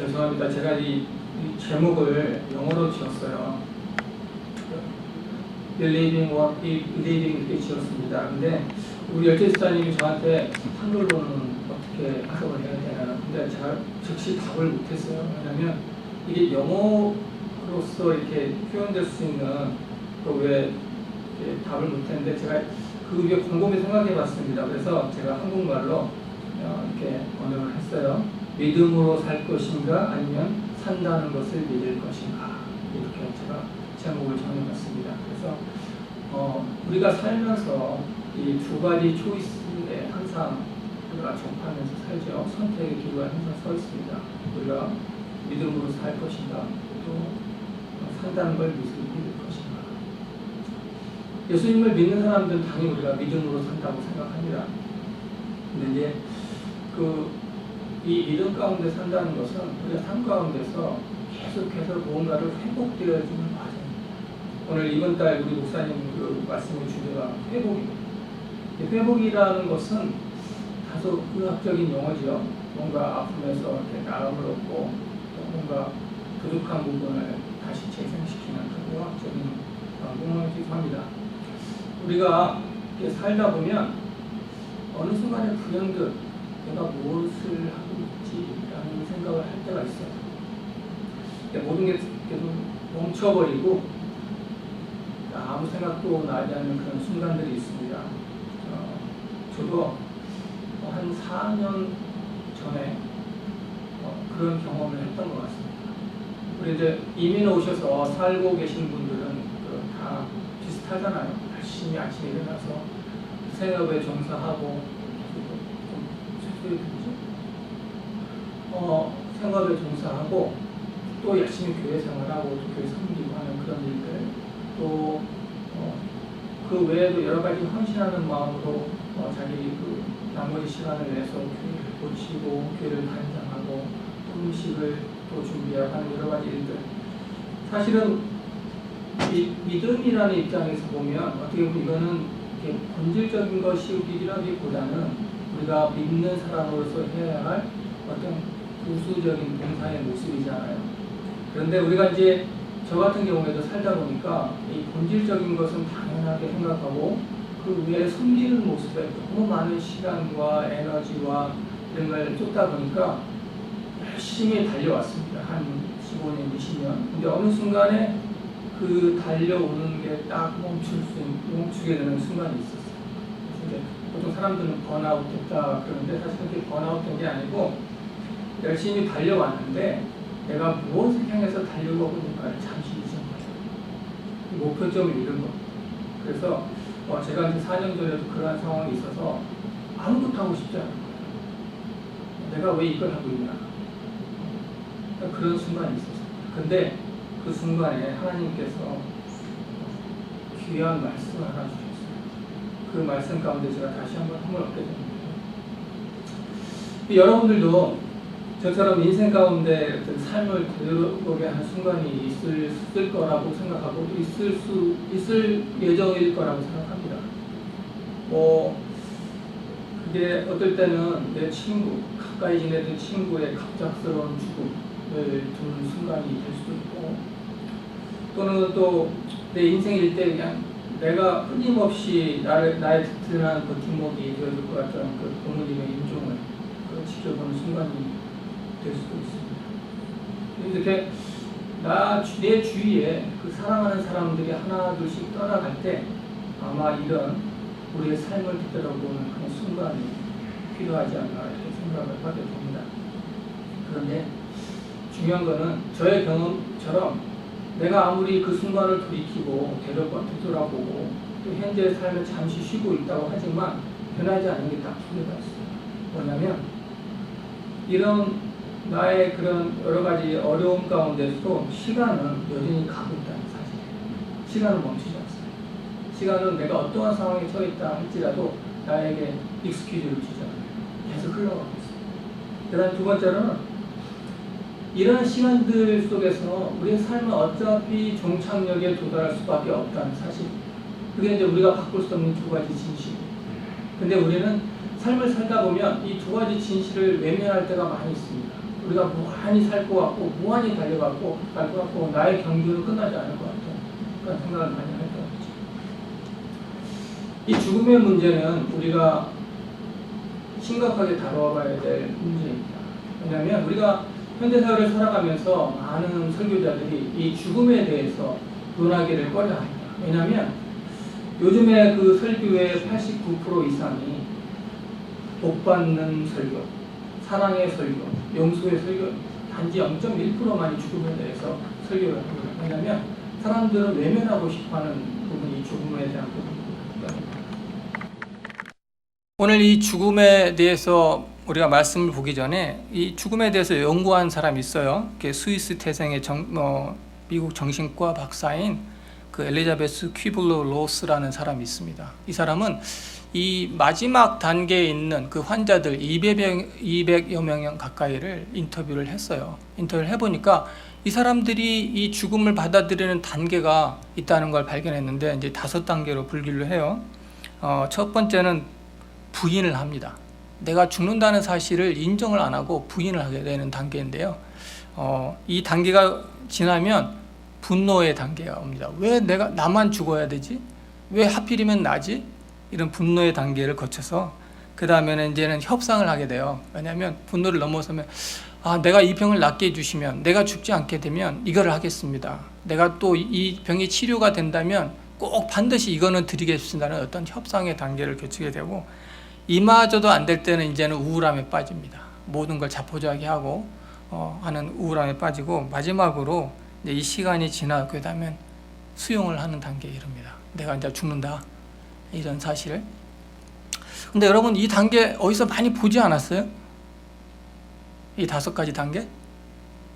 죄송합니다. 제가 이 제목을 영어로 지었어요. Believing what believing 이렇게 지었습니다. 근데 우리 열제스타님이 저한테 한글로는 어떻게 해석을 해야 되나. 근데 제가 즉시 답을 못했어요. 왜냐면 이게 영어로서 이렇게 표현될 수 있는 왜 답을 못했는데 제가 그 위에 곰곰이 생각해 봤습니다. 그래서 제가 한국말로 이렇게 번역을 했어요. 믿음으로 살 것인가 아니면 산다는 것을 믿을 것인가, 이렇게 제가 제목을 정해봤습니다. 그래서 우리가 살면서 이 두 가지 초이스에 항상 우리가 접하면서 살죠. 선택의 기로가 항상 서 있습니다. 우리가 믿음으로 살 것인가, 또 산다는 걸 믿을 것인가. 예수님을 믿는 사람들은 당연히 우리가 믿음으로 산다고 생각합니다. 근데 이제 이 믿음 가운데 산다는 것은 우리가 삶 가운데서 계속해서 무언가를 회복되어지는 과정입니다. 오늘 이번 달 우리 목사님 말씀의 주제가 회복입니다. 회복이라는 것은 다소 의학적인 용어죠. 뭔가 아픔에서 이렇게 나음을 얻고 또 뭔가 부족한 부분을 다시 재생시키는 그런 의학적인 용어이기도 합니다. 우리가 이렇게 살다 보면 어느 순간에 불현듯 내가 무엇을 하고 있지라는 생각을 할 때가 있어요. 모든 게 계속 멈춰버리고 아무 생각도 나지 않는 그런 순간들이 있습니다. 저도 한 4년 전에 그런 경험을 했던 것 같습니다. 우리 이제 이민 오셔서 살고 계신 분들은 다 비슷하잖아요. 열심히 아침에 일어나서 생업에 종사하고 생업에 종사하고 또 열심히 교회 생활하고 또 교회 섬기고 하는 그런 일들, 또 그 외에도 여러 가지 헌신하는 마음으로 자기 나머지 시간을 내서 교회를 고치고 교회를 단장하고 음식을 또 준비하고 하는 여러 가지 일들. 사실은 이 믿음이라는 입장에서 보면 어떻게 보면 이거는 이렇게 본질적인 것이라기보다는 우리가 믿는 사람으로서 해야 할 어떤 부수적인 봉사의 모습이잖아요. 그런데 우리가 이제 저 같은 경우에도 살다 보니까 이 본질적인 것은 당연하게 생각하고 그 위에 섬기는 모습에 너무 많은 시간과 에너지와 이런 걸 쏟다 보니까 열심히 달려왔습니다. 한 15년, 20년. 근데 어느 순간에 그 달려오는 게 딱 멈추게 되는 순간이 있었어요. 그래서 보통 사람들은 번아웃 됐다 그러는데 사실 그렇게 번아웃 된 게 아니고 열심히 달려왔는데 내가 무엇을 향해서 달려가고 있는가를 잠시 잊은 거죠. 목표점을 잃은 거. 그래서 제가 이제 4년 전에도 그러한 상황이 있어서 아무것도 하고 싶지 않은 거예요. 내가 왜 이걸 하고 있냐. 그런 순간이 있었어요. 근데 그 순간에 하나님께서 귀한 말씀을 하나 주셨어요. 그 말씀 가운데 제가 다시 한번 힘을 얻게 됩니다. 여러분들도 저처럼 인생 가운데 어떤 삶을 되돌아보게 하는 순간이 있을 거라고 생각하고 있을 예정일 거라고 생각합니다. 그게 어떨 때는 내 친구, 가까이 지내던 친구의 갑작스러운 죽음을 두는 순간이 될 수도 있고, 또는 또 내 인생일 때 그냥 내가 끊임없이 나의 든든한 버팀목이 되어줄 것 같은 그 부모님의 임종을 지켜보는 순간이 될 수도 있습니다. 이렇게 내 주위에 그 사랑하는 사람들이 하나 둘씩 떠나갈 때 아마 이런 우리의 삶을 되돌아보는 그런 순간이 필요하지 않나 이렇게 생각을 하게 됩니다. 그런데 중요한 거는 저의 경험처럼 내가 아무리 그 순간을 돌이키고 되돌아보고 또 현재의 삶을 잠시 쉬고 있다고 하지만 변하지 않는 게 딱 두 개가 있어요. 뭐냐면 이런 나의 그런 여러 가지 어려움 가운데서도 시간은 여전히 가고 있다는 사실이에요. 시간은 멈추지 않습니다. 시간은 내가 어떠한 상황에 처해 있다 할지라도 나에게 익스큐즈를 주지 않아요. 계속 흘러가고 있습니다. 그다음 두 번째로는 이런 시간들 속에서 우리의 삶은 어차피 종착역에 도달할 수밖에 없다는 사실. 그게 이제 우리가 바꿀 수 없는 두 가지 진실이에요. 근데 우리는 삶을 살다 보면 이 두 가지 진실을 외면할 때가 많이 있습니다. 우리가 무한히 살 것 같고 무한히 달려가고 갈 것 같고 나의 경주는 끝나지 않을 것 같아요. 그런 생각을 많이 할 것 같죠. 이 죽음의 문제는 우리가 심각하게 다뤄봐야 될 문제입니다. 왜냐하면 우리가 현대사회를 살아가면서 많은 설교자들이 이 죽음에 대해서 논하기를 꺼려합니다. 왜냐하면 요즘에 그 설교의 89% 이상이 복받는 설교, 사랑의 설교, 용서의 설교, 단지 0.1%만이 죽음에 대해서 설교를 합니다. 왜냐하면 사람들은 외면하고 싶어하는 부분이 죽음에 대한 부분입니다. 오늘 이 죽음에 대해서 우리가 말씀을 보기 전에 이 죽음에 대해서 연구한 사람이 있어요. 스위스 태생의 미국 정신과 박사인 그 엘리자베스 퀴블러 로스라는 사람이 있습니다. 이 사람은 이 마지막 단계에 있는 그 환자들 200여 명 가까이를 인터뷰를 했어요. 인터뷰를 해보니까 이 사람들이 이 죽음을 받아들이는 단계가 있다는 걸 발견했는데 이제 5단계로 분류를 해요. 첫 번째는 부인을 합니다. 내가 죽는다는 사실을 인정을 안 하고 부인을 하게 되는 단계인데요. 이 단계가 지나면 분노의 단계가 옵니다. 왜 나만 죽어야 되지? 왜 하필이면 나지? 이런 분노의 단계를 거쳐서 그 다음에는 이제는 협상을 하게 돼요. 왜냐하면 분노를 넘어서면 내가 이 병을 낫게 해주시면, 내가 죽지 않게 되면 이거를 하겠습니다. 내가 또 이 병이 치료가 된다면 꼭 반드시 이거는 드리겠습니다는 어떤 협상의 단계를 거치게 되고, 이마저도 안 될 때는 이제는 우울함에 빠집니다. 모든 걸 자포자기 하고 하는 우울함에 빠지고, 마지막으로 이제 이 시간이 지나게 되면 수용을 하는 단계에 이릅니다. 내가 이제 죽는다, 이런 사실. 근데 여러분, 이 단계 어디서 많이 보지 않았어요? 이 5가지 단계?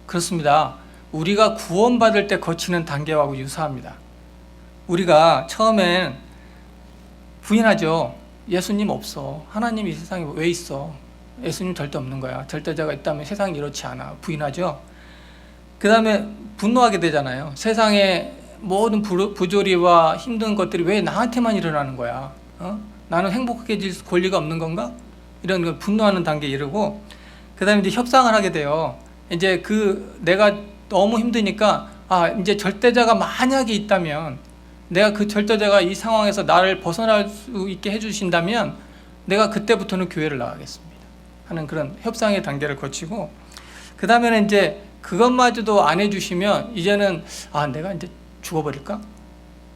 그렇습니다. 우리가 구원받을 때 거치는 단계하고 유사합니다. 우리가 처음엔 부인하죠. 예수님 없어. 하나님 이 세상에 왜 있어? 예수님 절대 없는 거야. 절대자가 있다면 세상이 이렇지 않아. 부인하죠. 그 다음에 분노하게 되잖아요. 세상에 모든 부조리와 힘든 것들이 왜 나한테만 일어나는 거야? 나는 행복해질 권리가 없는 건가? 이런 걸 분노하는 단계에 이르고, 그 다음에 이제 협상을 하게 돼요. 이제 내가 너무 힘드니까, 이제 절대자가 만약에 있다면, 내가 그 절대자가 이 상황에서 나를 벗어날 수 있게 해주신다면, 내가 그때부터는 교회를 나가겠습니다. 하는 그런 협상의 단계를 거치고, 그 다음에는 이제 그것마저도 안 해주시면, 이제는, 내가 이제 죽어버릴까?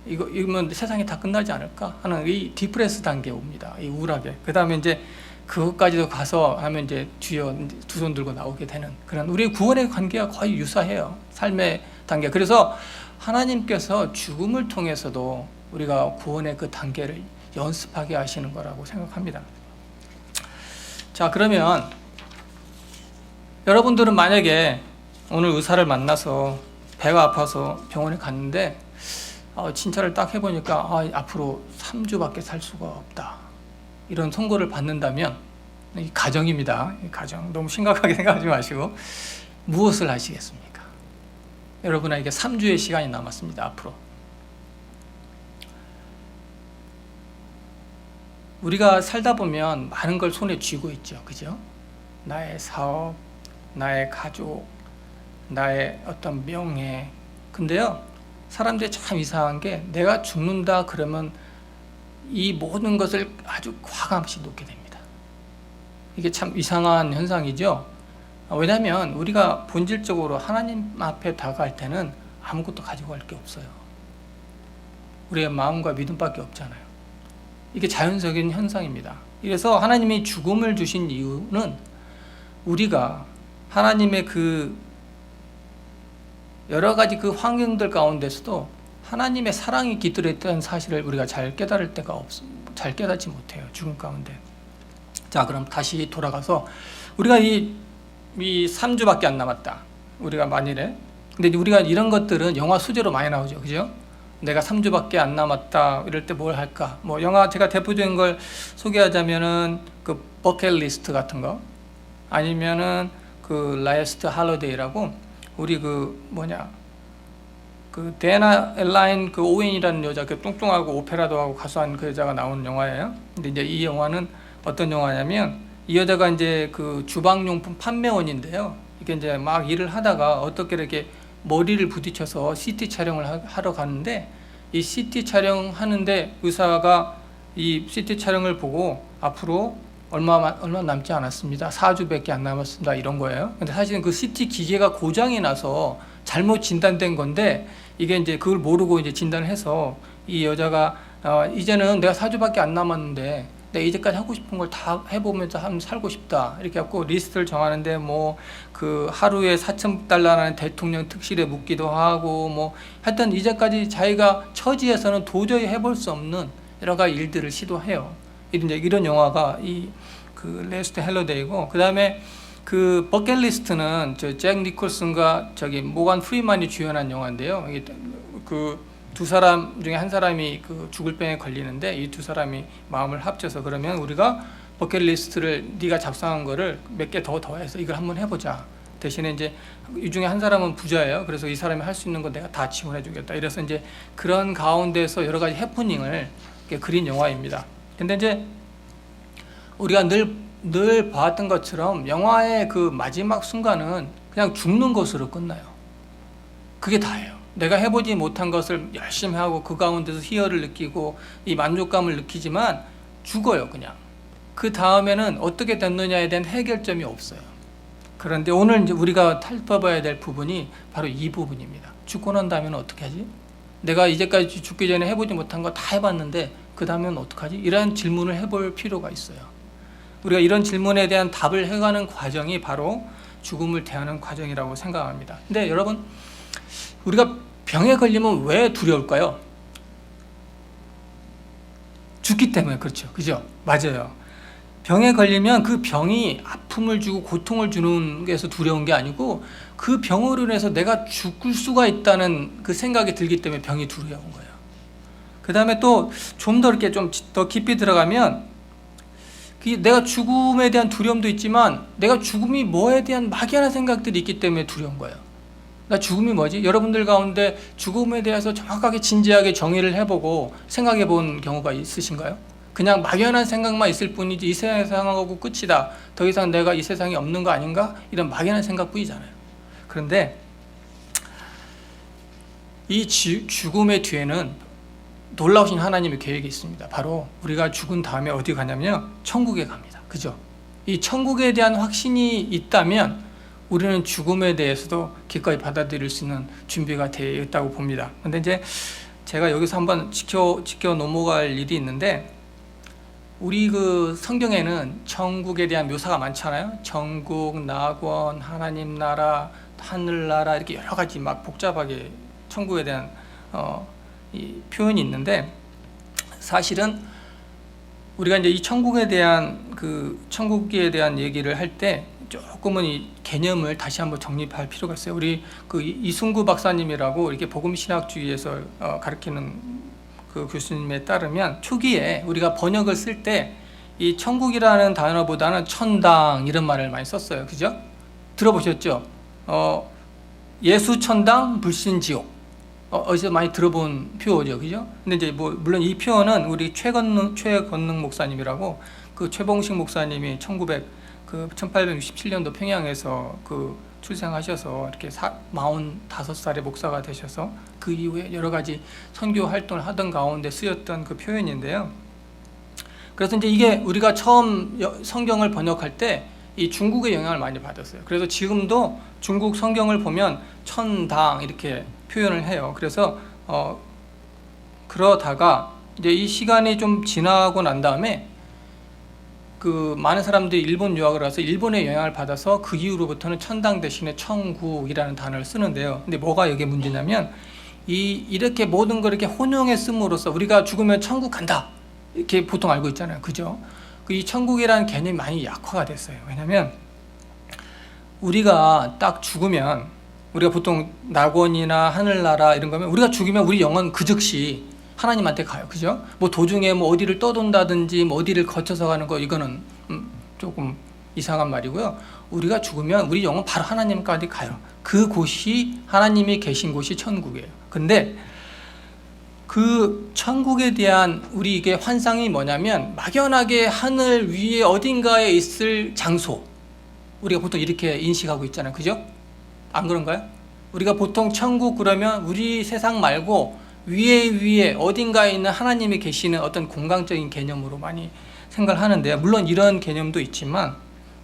이거면 세상이 다 끝나지 않을까? 하는 이 디프레스 단계에 옵니다. 이 우울하게. 그 다음에 이제 그것까지도 가서 하면 이제 주여 두 손 들고 나오게 되는 그런, 우리 구원의 관계가 거의 유사해요. 삶의 단계. 그래서 하나님께서 죽음을 통해서도 우리가 구원의 그 단계를 연습하게 하시는 거라고 생각합니다. 자, 그러면 여러분들은 만약에 오늘 의사를 만나서 배가 아파서 병원에 갔는데 진찰을 딱 해보니까 앞으로 3주밖에 살 수가 없다, 이런 선고를 받는다면, 이 가정입니다. 이 가정 너무 심각하게 생각하지 마시고 무엇을 하시겠습니까? 여러분에게 3주의 시간이 남았습니다. 앞으로 우리가 살다 보면 많은 걸 손에 쥐고 있죠. 그죠? 나의 사업, 나의 가족, 나의 어떤 명예. 근데요, 사람들이 참 이상한 게, 내가 죽는다 그러면 이 모든 것을 아주 과감시 놓게 됩니다. 이게 참 이상한 현상이죠. 왜냐하면 우리가 본질적으로 하나님 앞에 다가갈 때는 아무것도 가지고 갈 게 없어요. 우리의 마음과 믿음밖에 없잖아요. 이게 자연적인 현상입니다. 그래서 하나님이 죽음을 주신 이유는 우리가 하나님의 그 여러 가지 그 환경들 가운데서도 하나님의 사랑이 깃들어 있다는 사실을 우리가 잘 깨달을 때가 잘 깨닫지 못해요. 죽음 가운데. 자, 그럼 다시 돌아가서 우리가 이 3주밖에 안 남았다. 우리가 만일에. 근데 우리가 이런 것들은 영화 소재로 많이 나오죠. 그죠? 내가 3주밖에 안 남았다. 이럴 때 뭘 할까? 영화 제가 대표적인 걸 소개하자면은 그 버킷리스트 같은 거. 아니면은 그 라스트 할리데이라고, 우리 데나 엘라인 오웬이라는 여자, 뚱뚱하고 오페라도 하고 가수한 그 여자가 나오는 영화예요. 근데 이제 이 영화는 어떤 영화냐면, 이 여자가 이제 그 주방용품 판매원인데요. 이게 이제 막 일을 하다가 어떻게 이렇게 머리를 부딪혀서 CT 촬영을 하러 가는데, 이 CT 촬영하는데 의사가 이 CT 촬영을 보고 앞으로 얼마 남지 않았습니다. 4주밖에 안 남았습니다. 이런 거예요. 근데 사실은 그 CT 기계가 고장이 나서 잘못 진단된 건데, 이게 이제 그걸 모르고 이제 진단을 해서 이 여자가 이제는 내가 4주밖에 안 남았는데 내가 이제까지 하고 싶은 걸 다 해보면서 한번 살고 싶다. 이렇게 갖고 리스트를 정하는데 뭐 그 하루에 $4,000라는 대통령 특실에 묻기도 하고 뭐 하여튼 이제까지 자기가 처지에서는 도저히 해볼 수 없는 여러 가지 일들을 시도해요. 이제 이런 영화가 이 그 레스트 헬러데이고, 그 다음에 그 버킷리스트는 저 잭 니콜슨과 저기 모간 프리만이 주연한 영화인데요. 이게 그 두 사람 중에 한 사람이 그 죽을 병에 걸리는데 이 두 사람이 마음을 합쳐서 그러면 우리가 버킷리스트를 네가 작성한 거를 몇 개 더해서 이걸 한번 해보자. 대신에 이제 이 중에 한 사람은 부자예요. 그래서 이 사람이 할 수 있는 거 내가 다 지원해주겠다. 이래서 이제 그런 가운데서 여러 가지 해프닝을 그린 영화입니다. 근데 이제 우리가 늘 봐왔던 것처럼 영화의 그 마지막 순간은 그냥 죽는 것으로 끝나요. 그게 다예요. 내가 해보지 못한 것을 열심히 하고 그 가운데서 희열을 느끼고 이 만족감을 느끼지만 죽어요, 그냥. 그 다음에는 어떻게 됐느냐에 대한 해결점이 없어요. 그런데 오늘 이제 우리가 살펴봐야 될 부분이 바로 이 부분입니다. 죽고 난 다음에는 어떻게 하지? 내가 이제까지 죽기 전에 해보지 못한 거 다 해봤는데 그 다음에는 어떡하지? 이런 질문을 해볼 필요가 있어요. 우리가 이런 질문에 대한 답을 해가는 과정이 바로 죽음을 대하는 과정이라고 생각합니다. 근데 여러분, 우리가 병에 걸리면 왜 두려울까요? 죽기 때문에. 그렇죠. 그죠? 맞아요. 병에 걸리면 그 병이 아픔을 주고 고통을 주는 게서 두려운 게 아니고 그 병으로 인해서 내가 죽을 수가 있다는 그 생각이 들기 때문에 병이 두려운 거예요. 그 다음에 또 좀 더 이렇게 좀 더 깊이 들어가면 내가 죽음에 대한 두려움도 있지만 내가 죽음이 뭐에 대한 막연한 생각들이 있기 때문에 두려운 거예요. 나 죽음이 뭐지? 여러분들 가운데 죽음에 대해서 정확하게 진지하게 정의를 해보고 생각해 본 경우가 있으신가요? 그냥 막연한 생각만 있을 뿐이지 이 세상하고 끝이다. 더 이상 내가 이 세상에 없는 거 아닌가? 이런 막연한 생각뿐이잖아요. 그런데 이 죽음의 뒤에는 놀라우신 하나님의 계획이 있습니다. 바로 우리가 죽은 다음에 어디 가냐면요, 천국에 갑니다. 그죠? 이 천국에 대한 확신이 있다면 우리는 죽음에 대해서도 기꺼이 받아들일 수 있는 준비가 되어 있다고 봅니다. 근데 이제 제가 여기서 한번 지켜 넘어갈 일이 있는데, 우리 그 성경에는 천국에 대한 묘사가 많잖아요. 천국, 낙원, 하나님 나라, 하늘나라, 이렇게 여러 가지 막 복잡하게 천국에 대한 이 표현이 있는데, 사실은 우리가 이제 이 천국에 대한 얘기를 할 때 조금은 이 개념을 다시 한번 정립할 필요가 있어요. 우리 그 이순구 박사님이라고 이렇게 복음신학주의에서 가르치는 그 교수님에 따르면 초기에 우리가 번역을 쓸 때 이 천국이라는 단어보다는 천당 이런 말을 많이 썼어요. 그죠? 들어보셨죠? 예수 천당, 불신 지옥. 어디서 많이 들어본 표어죠, 그죠? 근데 이제 뭐 물론 이 표현은 우리 최건능 목사님이라고 그 최봉식 목사님이 1867년도 평양에서 그 출생하셔서 이렇게 45살에 목사가 되셔서 그 이후에 여러 가지 선교 활동을 하던 가운데 쓰였던 그 표현인데요. 그래서 이제 이게 우리가 처음 성경을 번역할 때 이 중국의 영향을 많이 받았어요. 그래서 지금도 중국 성경을 보면 천당 이렇게 표현을 해요. 그래서 그러다가 이제 이 시간이 좀 지나고 난 다음에 그 많은 사람들이 일본 유학을 와서 일본의 영향을 받아서 그 이후로부터는 천당 대신에 천국이라는 단어를 쓰는데요. 근데 뭐가 여기 문제냐면 이렇게 모든 걸 이렇게 혼용해 씀으로써 우리가 죽으면 천국 간다 이렇게 보통 알고 있잖아요. 그죠? 이 천국이라는 개념이 많이 약화가 됐어요. 왜냐하면 우리가 딱 죽으면 우리가 보통 낙원이나 하늘나라 이런 거면 우리가 죽으면 우리 영혼 그 즉시 하나님한테 가요. 그죠? 뭐 도중에 뭐 어디를 떠돈다든지 뭐 어디를 거쳐서 가는 거 이거는 조금 이상한 말이고요. 우리가 죽으면 우리 영혼 바로 하나님까지 가요. 그 곳이 하나님이 계신 곳이 천국이에요. 근데 그 천국에 대한 우리 이게 환상이 뭐냐면 막연하게 하늘 위에 어딘가에 있을 장소, 우리가 보통 이렇게 인식하고 있잖아요. 그죠? 안 그런가요? 우리가 보통 천국 그러면 우리 세상 말고 위에 어딘가에 있는 하나님이 계시는 어떤 공간적인 개념으로 많이 생각을 하는데요. 물론 이런 개념도 있지만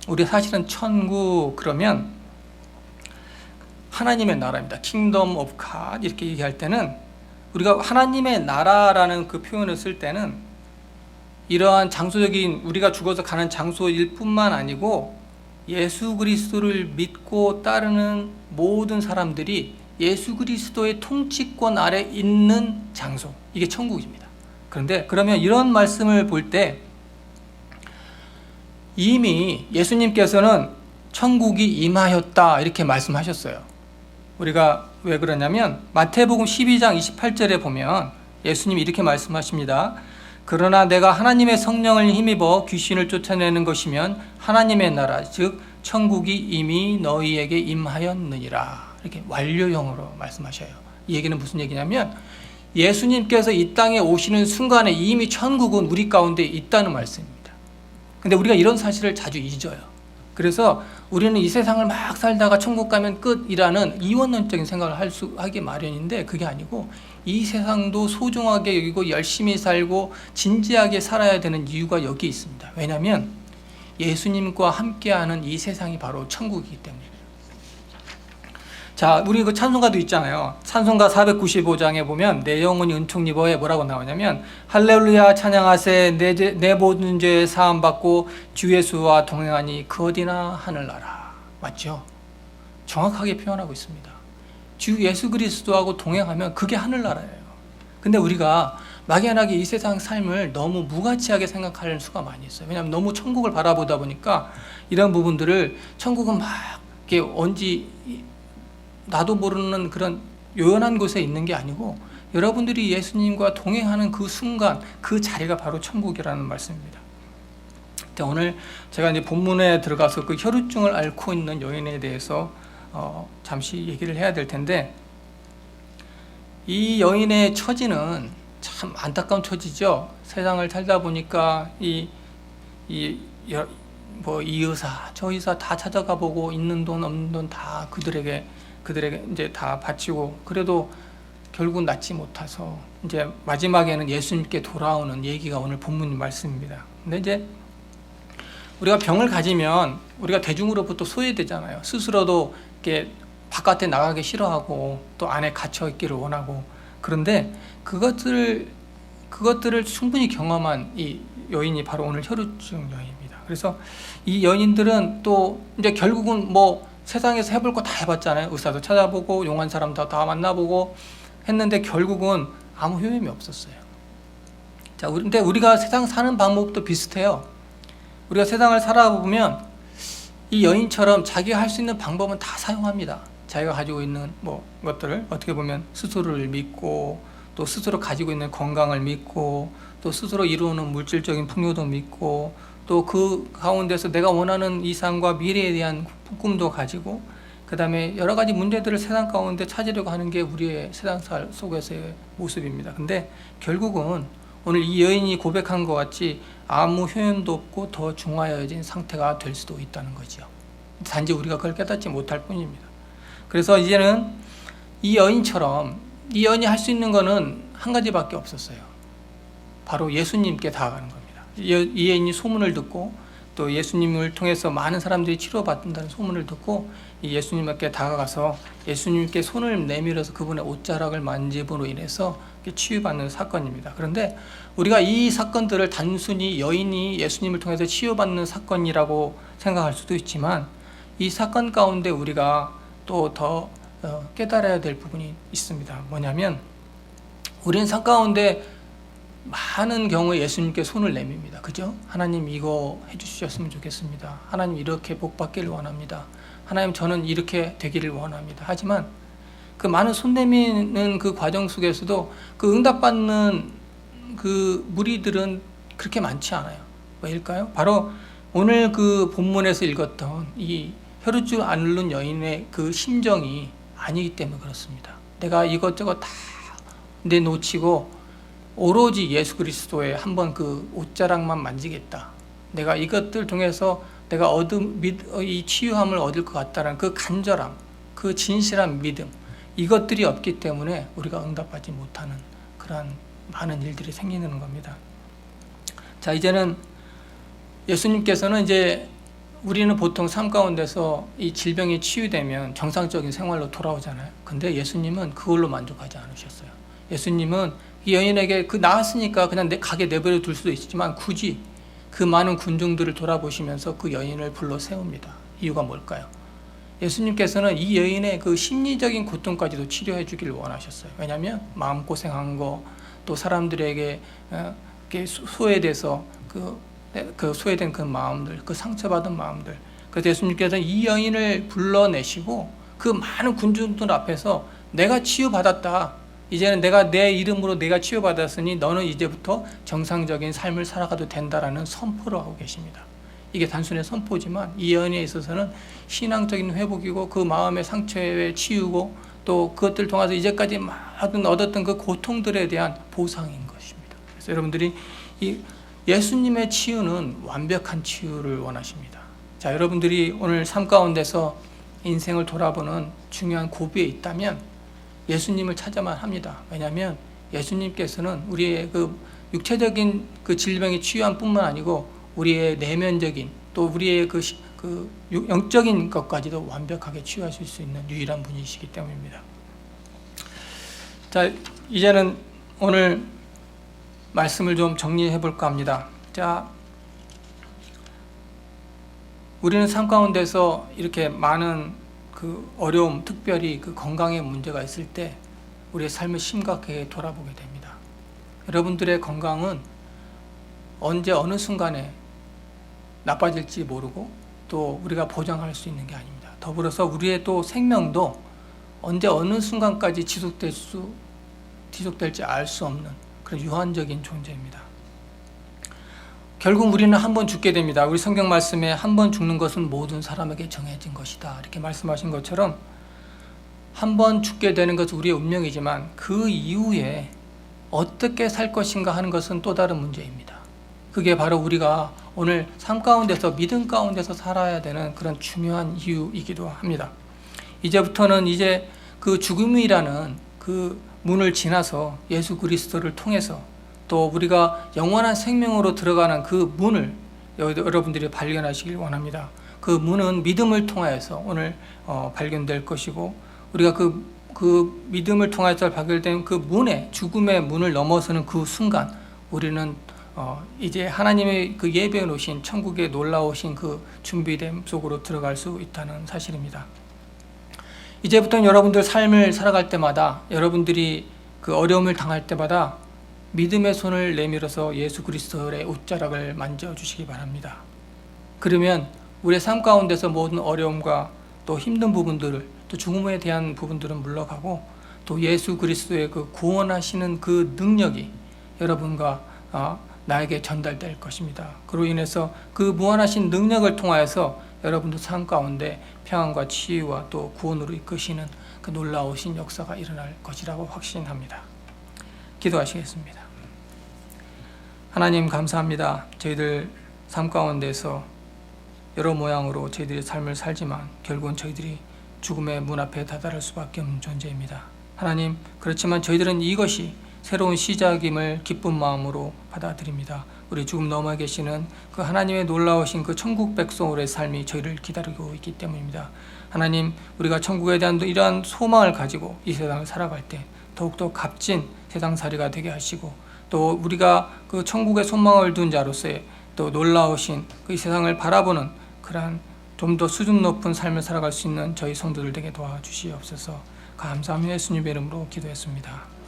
우리 사실은 천국 그러면 하나님의 나라입니다. Kingdom of God 이렇게 얘기할 때는 우리가 하나님의 나라라는 그 표현을 쓸 때는 이러한 장소적인 우리가 죽어서 가는 장소일 뿐만 아니고 예수 그리스도를 믿고 따르는 모든 사람들이 예수 그리스도의 통치권 아래 있는 장소, 이게 천국입니다. 그런데 그러면 이런 말씀을 볼 때 이미 예수님께서는 천국이 임하였다 이렇게 말씀하셨어요. 우리가 왜 그러냐면 마태복음 12장 28절에 보면 예수님이 이렇게 말씀하십니다. 그러나 내가 하나님의 성령을 힘입어 귀신을 쫓아내는 것이면 하나님의 나라 즉 천국이 이미 너희에게 임하였느니라. 이렇게 완료형으로 말씀하셔요. 이 얘기는 무슨 얘기냐면 예수님께서 이 땅에 오시는 순간에 이미 천국은 우리 가운데 있다는 말씀입니다. 근데 우리가 이런 사실을 자주 잊어요. 그래서 우리는 이 세상을 막 살다가 천국 가면 끝이라는 이원론적인 생각을 하기 마련인데 그게 아니고 이 세상도 소중하게 여기고 열심히 살고 진지하게 살아야 되는 이유가 여기 있습니다. 왜냐하면 예수님과 함께하는 이 세상이 바로 천국이기 때문에. 자, 우리 그 찬송가도 있잖아요. 찬송가 495장에 보면 내 영혼이 은총 입어에 뭐라고 나오냐면 할렐루야 찬양하세 내 모든 죄 사함 받고 주 예수와 동행하니 그 어디나 하늘나라. 맞죠? 정확하게 표현하고 있습니다. 주 예수 그리스도하고 동행하면 그게 하늘나라예요. 근데 우리가 막연하게 이 세상 삶을 너무 무가치하게 생각하는 수가 많이 있어요. 왜냐하면 너무 천국을 바라보다 보니까 이런 부분들을 천국은 막 이렇게 언제 나도 모르는 그런 요연한 곳에 있는 게 아니고 여러분들이 예수님과 동행하는 그 순간 그 자리가 바로 천국이라는 말씀입니다. 오늘 제가 이제 본문에 들어가서 그 혈루증을 앓고 있는 여인에 대해서 잠시 얘기를 해야 될 텐데 이 여인의 처지는 참 안타까운 처지죠. 세상을 살다 보니까 이 의사 저 의사 다 찾아가 보고 있는 돈 없는 돈 다 그들에게 이제 다 바치고 그래도 결국 낫지 못해서 이제 마지막에는 예수님께 돌아오는 얘기가 오늘 본문 말씀입니다. 근데 이제 우리가 병을 가지면 우리가 대중으로부터 소외되잖아요. 스스로도 이렇게 바깥에 나가기 싫어하고 또 안에 갇혀 있기를 원하고 그런데 그것들을 충분히 경험한 이 여인이 바로 오늘 혈루증 여인입니다. 그래서 이 여인들은 또 이제 결국은 뭐 세상에서 해볼 거 다 해봤잖아요. 의사도 찾아보고 용한 사람도 다 만나보고 했는데 결국은 아무 효험이 없었어요. 자, 근데 우리가 세상 사는 방법도 비슷해요. 우리가 세상을 살아보면 이 여인처럼 자기가 할 수 있는 방법은 다 사용합니다. 자기가 가지고 있는 뭐 것들을 어떻게 보면 스스로를 믿고 또 스스로 가지고 있는 건강을 믿고 또 스스로 이루는 물질적인 풍요도 믿고 또 그 가운데서 내가 원하는 이상과 미래에 대한 꿈도 가지고 그 다음에 여러 가지 문제들을 세상 가운데 찾으려고 하는 게 우리의 세상 속에서의 모습입니다. 근데 결국은 오늘 이 여인이 고백한 것 같이 아무 효용도 없고 더 중하여진 상태가 될 수도 있다는 거죠. 단지 우리가 그걸 깨닫지 못할 뿐입니다. 그래서 이제는 이 여인처럼 이 여인이 할 수 있는 거는 한 가지밖에 없었어요. 바로 예수님께 다가가는 겁니다. 이 여인이 소문을 듣고 또 예수님을 통해서 많은 사람들이 치료받는다는 소문을 듣고 이 예수님께 다가가서 예수님께 손을 내밀어서 그분의 옷자락을 만짐으로 인해서 치유받는 사건입니다. 그런데 우리가 이 사건들을 단순히 여인이 예수님을 통해서 치유받는 사건이라고 생각할 수도 있지만 이 사건 가운데 우리가 또 더 깨달아야 될 부분이 있습니다. 뭐냐면 우리는 삶 가운데 많은 경우에 예수님께 손을 내밉니다. 그죠? 하나님 이거 해주셨으면 좋겠습니다. 하나님 이렇게 복 받기를 원합니다. 하나님 저는 이렇게 되기를 원합니다. 하지만 그 많은 손 내미는 그 과정 속에서도 그 응답받는 그 무리들은 그렇게 많지 않아요. 왜일까요? 바로 오늘 그 본문에서 읽었던 이 혈루증 앓는 여인의 그 심정이 아니기 때문에 그렇습니다. 내가 이것저것 다 내놓치고 오로지 예수 그리스도의 한번 그 옷자락만 만지겠다. 내가 이것들 통해서 내가 이 치유함을 얻을 것 같다는 그 간절함, 그 진실한 믿음, 이것들이 없기 때문에 우리가 응답받지 못하는 그러한 많은 일들이 생기는 겁니다. 자, 이제는 예수님께서는 이제 우리는 보통 삶 가운데서 이 질병이 치유되면 정상적인 생활로 돌아오잖아요. 근데 예수님은 그걸로 만족하지 않으셨어요. 예수님은 이 여인에게 나았으니까 그냥 가게 내버려 둘 수도 있지만 굳이 그 많은 군중들을 돌아보시면서 그 여인을 불러 세웁니다. 이유가 뭘까요? 예수님께서는 이 여인의 그 심리적인 고통까지도 치료해 주기를 원하셨어요. 왜냐하면 마음고생한 거, 또 사람들에게 소외돼서 그 소외된 그 마음들, 그 상처받은 마음들. 그래서 예수님께서는 이 여인을 불러내시고 그 많은 군중들 앞에서 내가 치유받았다. 이제는 내 이름으로 내가 치유받았으니 너는 이제부터 정상적인 삶을 살아가도 된다라는 선포를 하고 계십니다. 이게 단순히 선포지만 이 여인에 있어서는 신앙적인 회복이고 그 마음의 상처에 치유고 또 그것들 통해서 이제까지 얻었던 그 고통들에 대한 보상인 것입니다. 그래서 여러분들이 이 예수님의 치유는 완벽한 치유를 원하십니다. 자, 여러분들이 오늘 삶 가운데서 인생을 돌아보는 중요한 고비에 있다면 예수님을 찾아만 합니다. 왜냐하면 예수님께서는 우리의 그 육체적인 그 질병이 치유한 뿐만 아니고 우리의 내면적인 또 우리의 그 영적인 것까지도 완벽하게 치유하실 수 있는 유일한 분이시기 때문입니다. 자, 이제는 오늘 말씀을 좀 정리해 볼까 합니다. 자, 우리는 삶 가운데서 이렇게 많은 그 어려움, 특별히 그 건강에 문제가 있을 때 우리의 삶을 심각하게 돌아보게 됩니다. 여러분들의 건강은 언제 어느 순간에 나빠질지 모르고 또 우리가 보장할 수 있는 게 아닙니다. 더불어서 우리의 또 생명도 언제 어느 순간까지 지속될지 알 수 없는 그런 유한적인 존재입니다. 결국 우리는 한 번 죽게 됩니다. 우리 성경 말씀에 한 번 죽는 것은 모든 사람에게 정해진 것이다. 이렇게 말씀하신 것처럼 한 번 죽게 되는 것은 우리의 운명이지만 그 이후에 어떻게 살 것인가 하는 것은 또 다른 문제입니다. 그게 바로 우리가 오늘 삶 가운데서 믿음 가운데서 살아야 되는 그런 중요한 이유이기도 합니다. 이제부터는 이제 그 죽음이라는 그 문을 지나서 예수 그리스도를 통해서 또 우리가 영원한 생명으로 들어가는 그 문을 여러분들이 발견하시길 원합니다. 그 문은 믿음을 통하여서 오늘 발견될 것이고 우리가 그 믿음을 통해서 발견된 그 문에 죽음의 문을 넘어서는 그 순간 우리는 이제 하나님의 그 예배해 놓으신 천국에 놀라우신 그 준비됨 속으로 들어갈 수 있다는 사실입니다. 이제부터는 여러분들 삶을 살아갈 때마다 여러분들이 그 어려움을 당할 때마다 믿음의 손을 내밀어서 예수 그리스도의 옷자락을 만져주시기 바랍니다. 그러면 우리의 삶 가운데서 모든 어려움과 또 힘든 부분들을 또 죽음에 대한 부분들은 물러가고 또 예수 그리스도의 그 구원하시는 그 능력이 여러분과 나에게 전달될 것입니다. 그로 인해서 그 무한하신 능력을 통하여서 여러분도 삶 가운데 평안과 치유와 또 구원으로 이끄시는 그 놀라우신 역사가 일어날 것이라고 확신합니다. 기도하시겠습니다. 하나님 감사합니다. 저희들 삶 가운데서 여러 모양으로 저희들의 삶을 살지만 결국은 저희들이 죽음의 문 앞에 다다를 수밖에 없는 존재입니다. 하나님, 그렇지만 저희들은 이것이 새로운 시작임을 기쁜 마음으로 받아들입니다. 우리 죽음 너머에 계시는 그 하나님의 놀라우신 그 천국 백성으로의 삶이 저희를 기다리고 있기 때문입니다. 하나님, 우리가 천국에 대한 이러한 소망을 가지고 이 세상을 살아갈 때 더욱더 값진 세상살이가 되게 하시고 또 우리가 그 천국에 소망을 둔 자로서의 또 놀라우신 그 이 세상을 바라보는 그러한 좀 더 수준 높은 삶을 살아갈 수 있는 저희 성도들 되게 도와주시옵소서. 감사하며 예수님의 이름으로 기도했습니다.